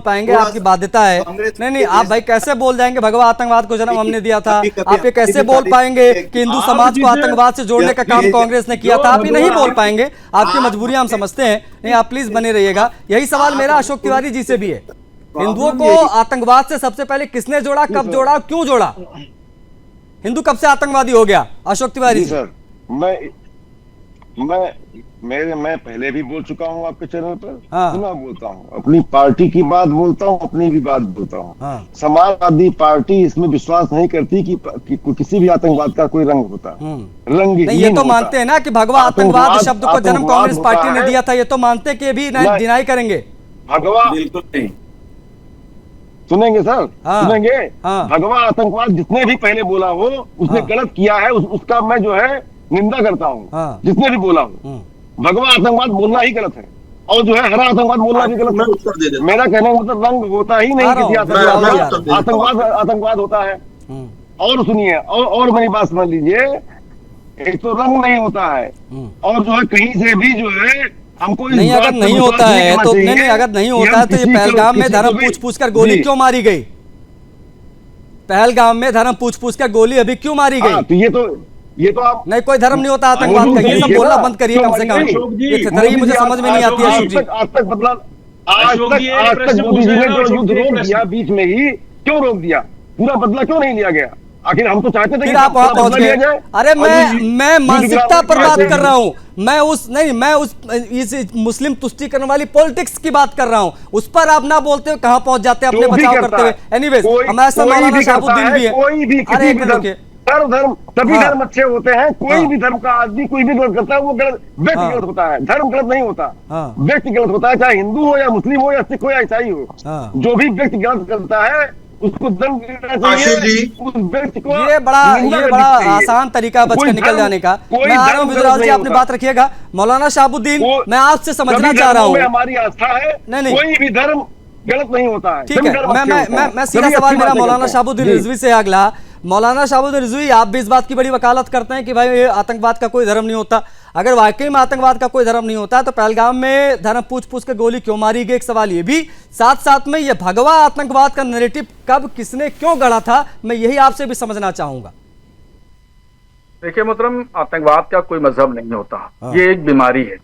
पाएंगे, आपकी बाध्यता है। नहीं, आप भाई कैसे बोल जाएंगे भगवा आतंकवाद को जन्म हमने दिया था? आप ये कैसे बोल पाएंगे कि हिंदू समाज को आतंकवाद से जोड़ने का काम कांग्रेस ने किया था? आप ये नहीं बोल पाएंगे, आपकी मजबूरियां हम समझते हैं। नहीं, आप प्लीज बने रहिएगा। यही सवाल मेरा अशोक तिवारी जी से भी है। हिंदुओं को आतंकवाद से सबसे पहले किसने जोड़ा, कब जोड़ा, क्यों जोड़ा? हिंदू कब से आतंकवादी हो गया अशोक तिवारी? सर मैं पहले भी बोल चुका हूँ आपके चैनल पर। हाँ। पुनः बोलता हूँ, अपनी पार्टी की बात बोलता हूँ, अपनी भी बात बोलता हूँ। हाँ। समाजवादी पार्टी इसमें विश्वास नहीं करती कि किसी भी आतंकवाद का कोई रंग होता है। रंग नहीं, ये तो मानते हैं ना कि भगवा आतंकवाद शब्द को जन्म कांग्रेस पार्टी ने दिया था। ये तो मानते कि ये भी डिनाई करेंगे। भगवा बिल्कुल नहीं सुनेंगे सर। हाँ। सुनेंगे। हाँ। भगवा आतंकवाद जिसने भी पहले बोला हो उसने हाँ। गलत किया है, उसका मैं जो है निंदा करता हूँ। हाँ। जिसने भी बोला हो, भगवा आतंकवाद बोलना ही गलत है, और जो है हरा आतंकवाद बोलना भी गलत है। मेरा कहने का मतलब रंग होता ही नहीं किसी आतंकवाद होता है। और सुनिए, और मेरी बात समझ लीजिए, एक तो रंग नहीं होता है, और जो है कहीं से भी जो है हमको नहीं, अगर नहीं होता है तो नहीं, अगर नहीं होता है तो ये पहलगाम में धर्म पूछ कर गोली क्यों मारी गई? पहलगाम में धर्म पूछ कर गोली अभी क्यों मारी गई? तो ये तो आप नहीं, कोई धर्म नहीं होता आतंकवाद का, ये सब बोलना बंद करिए कम से कम। ये खतरगी मुझे समझ में नहीं आती है अशोक जी। आज तक मोदी जी ने जो युद्ध रोक दिया बीच में ही, क्यों रोक दिया? पूरा बदला क्यों नहीं लिया गया? आखिर हम तो चाहते थे फिर आप वहां पहुंच गए। अरे मैं मानसिकता पर बात कर रहा हूं, मैं उस इस मुस्लिम तुष्टीकरण वाली पॉलिटिक्स की बात कर रहा हूं। उस पर आप ना बोलते हुए कहां पहुंच जाते हैं अपने बचाव करते हुए। एनीवेज, हमारे साथ मौलाना शहाबुद्दीन भी है। कोई भी किसी भी धर्म सभी धर्म अच्छे होते हैं। कोई भी धर्म का आदमी कोई भी गलत करता है, वो गलत व्यक्ति गलत होता है, धर्म गलत नहीं होता। व्यक्ति गलत होता है, चाहे हिंदू हो या मुस्लिम हो या सिख हो या ईसाई हो। जो भी व्यक्ति गलत करता है उसको दंड देना चाहिए उस व्यक्ति को। ये बड़ा आसान तरीका बचकर निकल जाने का। मैं आ रहा हूँ विदुराज जी, आपने बात रखिएगा। मौलाना शहाबुद्दीन, मैं आपसे समझना चाह रहा हूँ। हमारी आस्था है, नहीं, कोई भी धर्म गलत नहीं होता है। ठीक है, मैं सीधा सवाल मेरा मौलाना शहाबुद्दीन रिजवी से अगला। मौलाना शहाबुद्दीन रिजवी, आप भी इस बात की बड़ी वकालत करते हैं कि भाई ये आतंकवाद का कोई धर्म नहीं होता। अगर वाकई में आतंकवाद का कोई धर्म नहीं होता तो पहलगाम में धर्म पूछ कर गोली क्यों मारी गई? एक सवाल ये भी। साथ में ये भगवा आतंकवाद का नैरेटिव कब, किसने, क्यों गढ़ा था, मैं यही आपसे भी समझना चाहूंगा। देखिए मोहतरम, आतंकवाद का कोई मजहब नहीं होता। ये एक बीमारी है।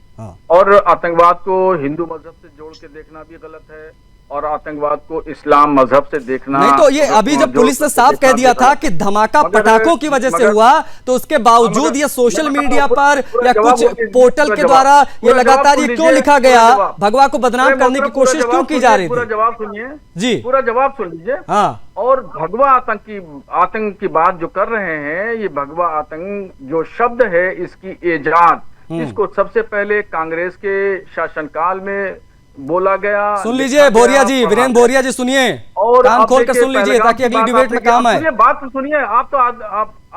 और आतंकवाद को हिंदू मजहब से जोड़ के देखना भी गलत है, और आतंकवाद को इस्लाम मजहब से देखना नहीं। तो ये अभी जब पुलिस ने साफ कह दिया था कि धमाका पटाखों की वजह से हुआ, तो उसके बावजूद ये सोशल मीडिया पर या कुछ पोर्टल के द्वारा ये लगातार ये क्यों लिखा गया? भगवा को बदनाम करने की कोशिश क्यों की जा रही थी? पूरा जवाब सुनिए जी, पूरा जवाब सुन लीजिए। हाँ। और भगवा आतंक की बात जो कर रहे हैं, ये भगवा आतंक जो शब्द है, इसकी इजाद इसको सबसे पहले कांग्रेस के शासनकाल में बोला गया। सुन लीजिए बोरिया जी, वीरेंद्र बोरिया जी, सुनिए और कान खोल कर सुन लीजिए ताकि अगली डिबेट में काम आए। बात तो सुनिए, आप तो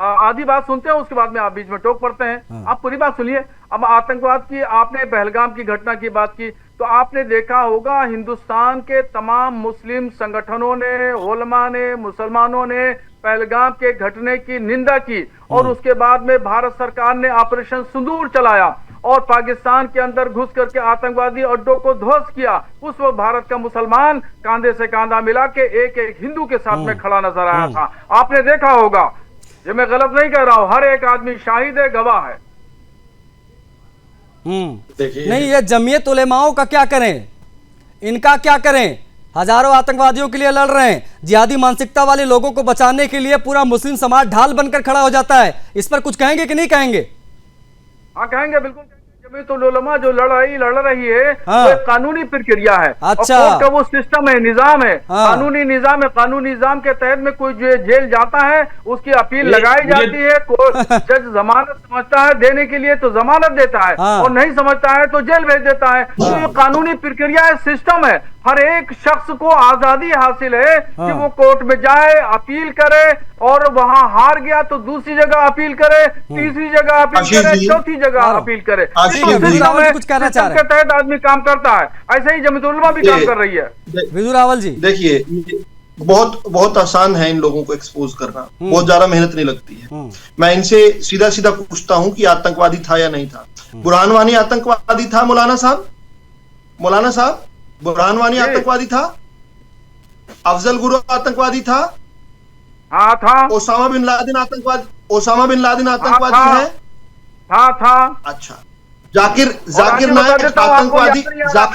आधी बात सुनते हैं, उसके बाद में आप बीच में टोक पड़ते हैं। आप पूरी बात सुनिए। अब आतंकवाद की, आपने पहलगाम की घटना की बात की, तो आपने देखा होगा हिंदुस्तान के तमाम मुस्लिम संगठनों ने, उलमा ने, मुसलमानों ने पहलगाम के घटने की निंदा की, और उसके बाद में भारत सरकार ने ऑपरेशन सिंदूर चलाया और पाकिस्तान के अंदर घुस करके आतंकवादी अड्डों को ध्वस्त किया। उस वक्त भारत का मुसलमान कांधे से कांधा मिला के एक हिंदू के साथ में खड़ा नजर आया था। आपने देखा होगा, ये मैं गलत नहीं कह रहा हूं, हर एक आदमी शाहिद है, गवाह है। नहीं, ये जमीयत उलेमाओं का क्या करें, इनका क्या करें? हजारों आतंकवादियों के लिए लड़ रहे हैं। जिहादी मानसिकता वाले लोगों को बचाने के लिए पूरा मुस्लिम समाज ढाल बनकर खड़ा हो जाता है। इस पर कुछ कहेंगे कि नहीं कहेंगे? हाँ, कहेंगे, बिल्कुल। जमीयत उलमा जो लड़ रही है, वो एक कानूनी प्रक्रिया है। अच्छा। और कोर्ट का वो सिस्टम है, निजाम है, कानूनी निजाम है। कानूनी निजाम के तहत में कोई जो जेल जाता है, उसकी अपील लगाई जाती है। जज जमानत समझता है देने के लिए तो जमानत देता है, और नहीं समझता है तो जेल भेज देता है। तो ये कानूनी प्रक्रिया है, सिस्टम है। हर एक शख्स को आजादी हासिल है कि वो कोर्ट में जाए, अपील करे, और वहां हार गया तो दूसरी जगह अपील करे, तीसरी जगह अपील करे, चौथी जगह अपील करे। कुछ कहना चाह रहे हैं? के तहत आदमी काम करता है, ऐसे ही जमीयत उलमा भी काम कर रही है। विदु रावल जी देखिए, बहुत बहुत आसान है इन लोगों को एक्सपोज करना, बहुत ज्यादा मेहनत नहीं लगती है। मैं इनसे सीधा सीधा पूछता हूं कि आतंकवादी था या नहीं था। बुरहान वानी आतंकवादी था मौलाना साहब? मौलाना साहब, बुरहान वानी आतंकवादी था? अफजल गुरु आतंकवादी था? हाँ था। ओसामा बिन लादेन आतंकवादी है? था। अच्छा, जाकिर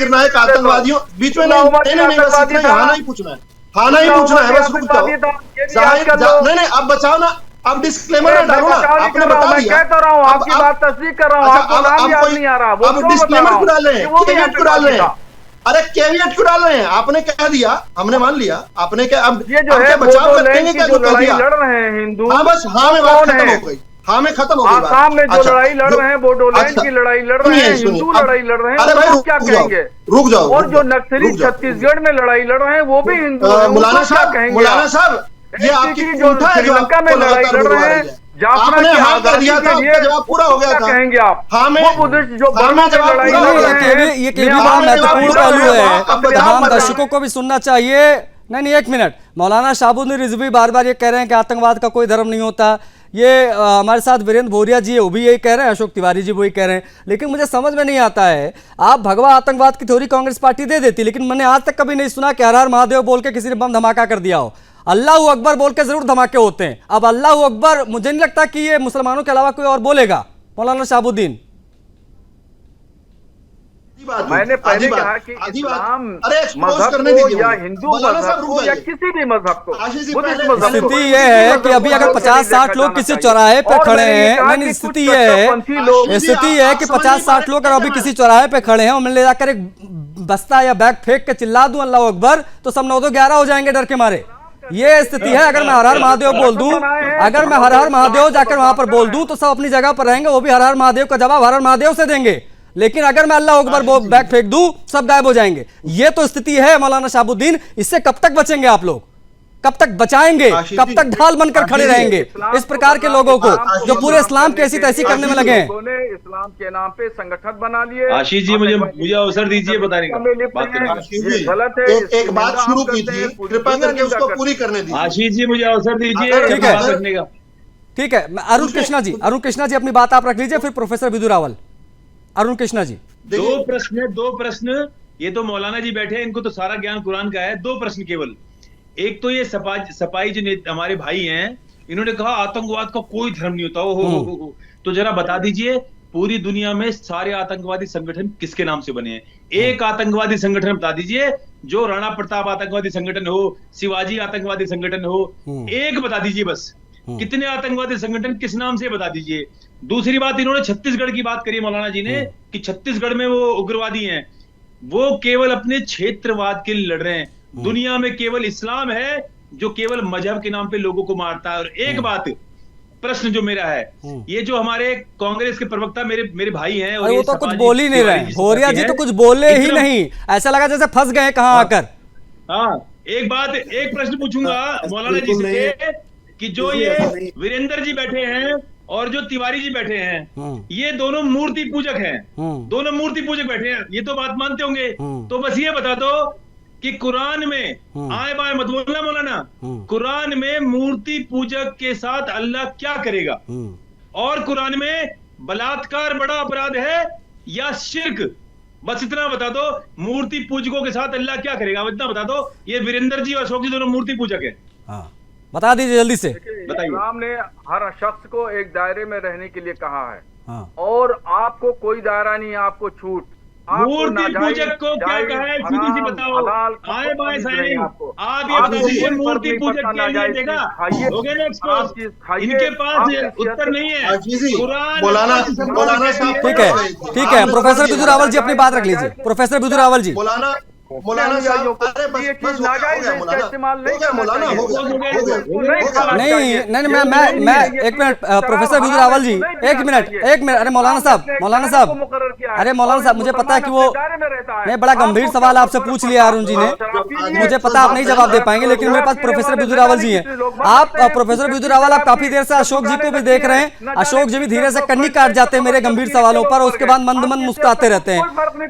नायक आतंकवादियों बीच में नहीं, बस इतना ही, हाँ नहीं पूछना है, हाँ नहीं पूछना है, बस रुक जाओ। नहीं, अब बचाओ ना, अब डिस्क्लेमर ना डालो ना, आपने बता दिया। कहता रहा हूँ, आपकी बात तस्दीक कर रहा हूँ, आपको नाम याद नहीं आ रहा, अब डिस्क्लेमर क्यों डाल रहे हैं, कैविएट क्यों डाल रहे हैं? अरे कैविएट क्यों डाल रहे हैं? आपने कह दिया, हमने मान लिया, आपने क्या अब ये जो है बचाव करेंगे क्या? जो कह दिया लड़ रहे हैं हिंदू, हाँ बस, हाँ में बात खत्म हो गई, हाँ में खत्म हो गई। आसाम में जो लड़ाई लड़ रहे हैं, बोडोलैंड की लड़ाई लड़ रहे हैं, हिंदू लड़ाई लड़ रहे हैं, अरे भाई क्या कहेंगे? रुक जाओ। और जो नक्सली छत्तीसगढ़ में लड़ाई लड़ रहे हैं वो भी हिंदू हैं, मौलाना कहेंगे? साहब, ये आपकी जो श्रीलंका में लड़ाई लड़ रहे हैं, आपने हाँ कर दिया था, आपका जवाब पूरा हो गया था। कहेंगे आप? हाँ में जो बर्मा में लड़ाई लड़ रहे हैं, ये केवी बड़ा महत्वपूर्ण पहलू है, तमाम दर्शकों को भी सुनना चाहिए। नहीं, एक मिनट, मौलाना शहाबुद्दीन रिजवी बार बार ये कह रहे हैं कि आतंकवाद का कोई धर्म नहीं होता। ये हमारे साथ वीरेंद्र भोरिया जी है, वो भी यही कह रहे हैं, अशोक तिवारी जी वही कह रहे हैं। लेकिन मुझे समझ में नहीं आता है, आप भगवा आतंकवाद की थ्योरी कांग्रेस पार्टी दे देती, लेकिन मैंने आज तक कभी नहीं सुना कि हर हर महादेव बोल के किसी ने बम धमाका कर दिया हो। अल्लाह अकबर बोल के जरूर धमाके होते हैं। अब अल्लाह अकबर मुझे नहीं लगता कि ये मुसलमानों के अलावा कोई और बोलेगा। मौलाना शहाबुद्दीन, मैंने पहले कहा कि इस्लाम मजहब को या हिंदू मजहब को या किसी भी मजहब को, स्थिति ये है कि अभी अगर 50-60 लोग किसी चौराहे पे खड़े हैं, नहीं, स्थिति ये है कि 50-60 लोग अगर अभी किसी चौराहे पे खड़े हैं और मैं ले जाकर एक बस्ता या बैग फेंक के चिल्ला दूं अल्लाह अकबर, तो सब 9-11 हो जाएंगे डर के मारे। ये स्थिति है। अगर मैं हर हर महादेव बोल दूं, अगर मैं हर हर महादेव जाकर वहां पर बोल दूं, तो सब अपनी जगह पर रहेंगे, वो भी हर हर महादेव का जवाब हर हर महादेव से देंगे। लेकिन अगर मैं अल्लाह अकबर बैग फेंक दूं, सब गायब हो जाएंगे। ये तो स्थिति है मौलाना शहाबुद्दीन। इससे कब तक बचेंगे आप लोग? कब तक बचाएंगे? कब तक ढाल बनकर खड़े रहेंगे इस प्रकार के लोगों को जो पूरे इस्लाम की ऐसी तैसी करने में लगे हैं? इस्लाम के नाम पे संगठन बना लिए। आशीष जी, मुझे अवसर दीजिए बताने का, बात करने का। गलत है। एक बात शुरू की थी, कृपया करके उसको पूरी करने दीजिए। आशीष जी, मुझे अवसर दीजिए बात रखने का। ठीक है, अरुण कृष्णा जी अपनी बात आप रख लीजिए, फिर प्रोफेसर विदु रावल। अरुण कृष्णा जी, दो प्रश्न। ये तो मौलाना जी बैठे हैं, इनको तो सारा ज्ञान कुरान का है। 2 प्रश्न केवल। एक तो ये सपाई जो हमारे भाई हैं, इन्होंने कहा आतंकवाद का कोई धर्म नहीं होता। हो तो जरा बता दीजिए, पूरी दुनिया में सारे आतंकवादी संगठन किसके नाम से बने हैं? एक आतंकवादी संगठन बता दीजिए, जो राणा प्रताप आतंकवादी संगठन हो, शिवाजी आतंकवादी संगठन हो, एक बता दीजिए बस। कितने आतंकवादी संगठन किस नाम से बता दीजिए। दूसरी बात, इन्होंने छत्तीसगढ़ की बात करी मौलाना जी ने कि छत्तीसगढ़ में वो उग्रवादी हैं। वो केवल अपने क्षेत्रवाद के लिए लड़ रहे हैं। दुनिया में केवल इस्लाम है जो केवल मजहब के नाम पे लोगों को मारता है। और एक बात, प्रश्न जो मेरा है, ये जो हमारे कांग्रेस के प्रवक्ता मेरे भाई हैं, और वो तो कुछ बोल ही नहीं रहे। भोरिया जी तो कुछ बोले ही नहीं, ऐसा लगा जैसे फंस गए कहां आकर। हाँ, एक प्रश्न पूछूंगा मौलाना जी से कि जो ये वीरेंद्र जी बैठे हैं और जो तिवारी जी बैठे हैं, ये दोनों मूर्ति पूजक हैं। दोनों मूर्ति पूजक बैठे हैं, ये तो बात मानते होंगे। तो बस ये बता दो कि कुरान में, आए बाएं मत बोलना मौलाना, कुरान में मूर्ति पूजक के साथ अल्लाह क्या करेगा? और कुरान में बलात्कार बड़ा अपराध है या शिर्क? बस इतना बता दो। मूर्ति पूजकों के साथ अल्लाह क्या करेगा, इतना बता दो। ये वीरेंद्र जी और अशोक जी दोनों मूर्ति पूजक है। हाँ, बता दीजिए जल्दी से। इस्लाम ने हर शख्स को एक दायरे में रहने के लिए कहा है। हाँ। और आपको कोई दायरा नहीं है, आपको छूट। मूर्ति पूजक को क्या कहा है, सीधी सी बताओ। आए बाएं साइलेंट, आप ये बताइए, मूर्ति पूजक क्या नहीं देखा? हो गए ना एक्सपोज? इनके पास उत्तर नहीं है। मौलाना ठीक है, प्रोफेसर विदु रावल जी अपनी बात रख लीजिए। प्रोफेसर विदु रावल जी, मौलाना साहब, अरे बस बस हो गया मौलाना, हो गया। नहीं, मैं एक मिनट, प्रोफेसर विदुर रावल जी, एक मिनट, अरे मौलाना साहब, अरे मौलाना साहब, मुझे पता है कि वो, मैं बड़ा गंभीर सवाल आपसे पूछ लिया अरुण जी ने, मुझे पता आप नहीं जवाब दे पाएंगे, लेकिन मेरे पास प्रोफेसर विदुर रावल जी हैं। आप प्रोफेसर विदुर रावल, आप काफी देर से अशोक जी को भी देख रहे हैं, अशोक जी भी धीरे से कन्नी काट जाते हैं मेरे गंभीर सवालों पर, उसके बाद मंद मंद मुस्कुराते रहते हैं।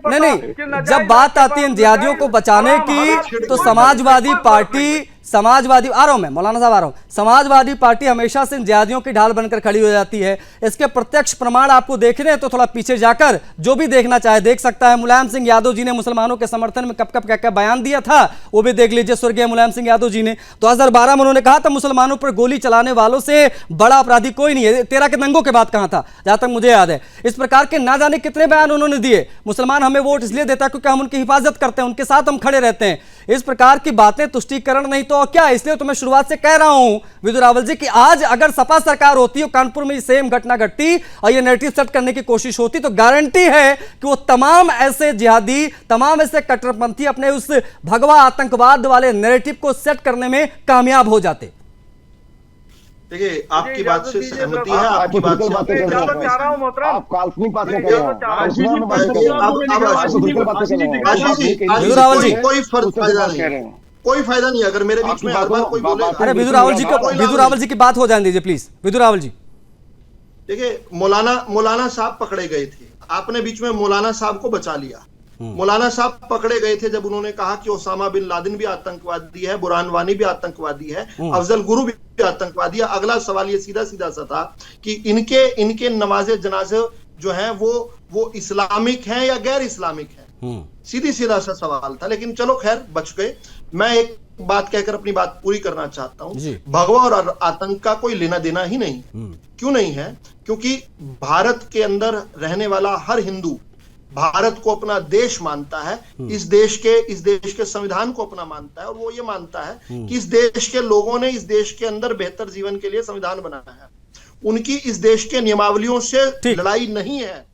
नहीं, जब बात आती है जिहादियों को बचाने की, तो समाजवादी पार्टी, आ रहा हूं मैं मौलाना साहब, आ रहा हूं, समाजवादी पार्टी हमेशा से जिहादियों की ढाल बनकर खड़ी हो जाती है। इसके प्रत्यक्ष प्रमाण आपको देखने हैं तो थोड़ा पीछे जाकर जो भी देखना चाहे देख सकता है। मुलायम सिंह यादव जी ने मुसलमानों के समर्थन में कब कब क्या क्या बयान दिया था, वो भी देख लीजिए। स्वर्गीय मुलायम सिंह यादव जी ने 2012 में उन्होंने कहा था मुसलमानों पर गोली चलाने वालों से बड़ा अपराधी कोई नहीं है। 13 के दंगों के बाद कहा था, जहां तक मुझे याद है। इस प्रकार के ना जाने कितने बयान उन्होंने दिए। मुसलमान हमें वोट इसलिए देता है क्योंकि हम उनकी हिफाजत करते हैं, उनके साथ हम खड़े रहते हैं। इस प्रकार की बातें तुष्टीकरण नहीं तो क्या। इसलिए तो मैं शुरुआत से कह रहा हूं विदुर रावल जी कि आज अगर सपा सरकार होती और कानपुर में सेम घटना घटती और ये नैरेटिव सेट करने की कोशिश होती, तो गारंटी है कि वो तमाम ऐसे जिहादी, तमाम ऐसे कट्टरपंथी अपने उस भगवा आतंकवाद वाले नैरेटिव को सेट करने में कामयाब हो जाते। देखिए, आपकी बात से सहमति है, आपकी बात से आप काल्पनिक बातें कर रहे हैं। विदुर रावल जी, कोई फायदा नहीं अगर मेरे बीच में हर बार कोई बोले। अरे विदुर रावल जी की बात हो जाने दीजिए प्लीज। विदुर रावल जी, देखिए, मौलाना साहब पकड़े गए थे, आपने बीच में मौलाना साहब को बचा लिया। मौलाना साहब पकड़े गए थे जब उन्होंने कहा कि ओसामा बिन लादेन भी आतंकवादी है, बुरहान वानी भी आतंकवादी है, अफजल गुरु भी आतंकवादी है। अगला सवाल ये सीधा सीधा सा था कि इनके नमाजे जनाजे जो है वो इस्लामिक हैं या गैर इस्लामिक हैं। सीधी सीधा सा सवाल था, लेकिन चलो खैर बच गए। मैं एक बात कहकर अपनी बात पूरी करना चाहता हूं। भगवा और आतंक का कोई लेना देना ही नहीं। क्यों नहीं है? क्योंकि भारत के अंदर रहने वाला हर हिंदू भारत को अपना देश मानता है, इस देश के संविधान को अपना मानता है, और वो ये मानता है कि इस देश के लोगों ने इस देश के अंदर बेहतर जीवन के लिए संविधान बनाया है। उनकी इस देश के नियमावलियों से लड़ाई नहीं है।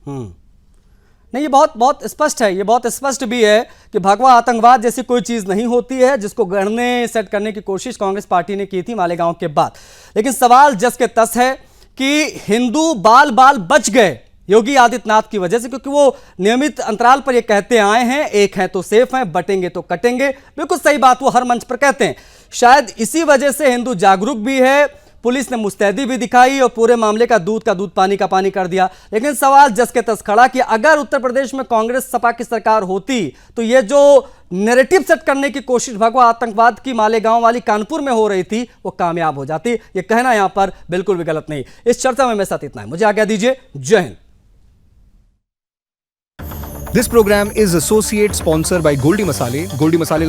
नहीं, ये बहुत स्पष्ट है, ये बहुत स्पष्ट भी है कि भगवा आतंकवाद जैसी कोई चीज नहीं होती है जिसको गढ़ने सेट करने की कोशिश कांग्रेस पार्टी ने की थी मालेगांव के बाद। लेकिन सवाल जस के तस है कि हिंदू बाल बाल बच गए योगी आदित्यनाथ की वजह से, क्योंकि वो नियमित अंतराल पर ये कहते आए हैं, एक हैं तो सेफ हैं, बटेंगे तो कटेंगे। बिल्कुल सही बात वो हर मंच पर कहते हैं। शायद इसी वजह से हिंदू जागरूक भी है, पुलिस ने मुस्तैदी भी दिखाई और पूरे मामले का दूध पानी का पानी कर दिया। लेकिन सवाल जस के तस खड़ा कि अगर उत्तर प्रदेश में कांग्रेस सपा की सरकार होती तो ये जो नैरेटिव सेट करने की कोशिश भगवा आतंकवाद की मालेगांव वाली कानपुर में हो रही थी वो कामयाब हो जाती। ये कहना यहां पर बिल्कुल भी गलत नहीं। इस चर्चा में मेरे साथ इतना है, मुझे आज्ञा दीजिए। जय Hind. This program is associate sponsored by Goldie Masale. Goldie Masale